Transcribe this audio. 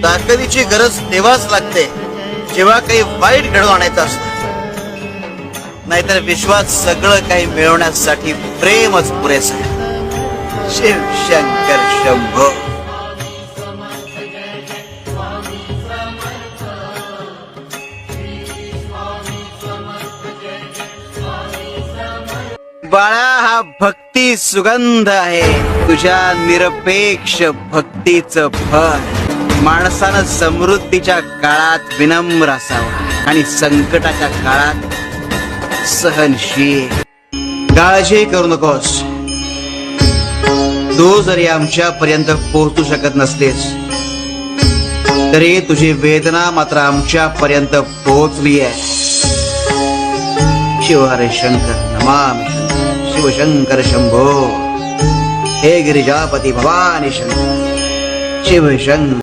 ताकदीची गरज तेव्हाच लागते जेव्हा काही वाईट घडवून आणायचं असतं, नाहीतर विश्वात सगळं काही मिळवण्यासाठी प्रेमच पुरेसं आहे. शिव शंकर शंभो. बाळा, हा भक्ती सुगंध आहे. तुझ्या निरपेक्ष भक्तीचं फळ. माणसानं समृद्धीच्या काळात विनम्र असावं आणि संकटाच्या काळात सहनशील. काळजी करू नकोस. तू जरी आमच्या पर्यंत पोहोचू शकत नसतेस तरी तुझी वेदना मात्र आमच्या पर्यंत पोहोचली आहे. शिव हरे शंकर नमामि शंकर. शिवशंकर शंभो. हे गिरिजापती भवानी शंकर. शिव शंकर.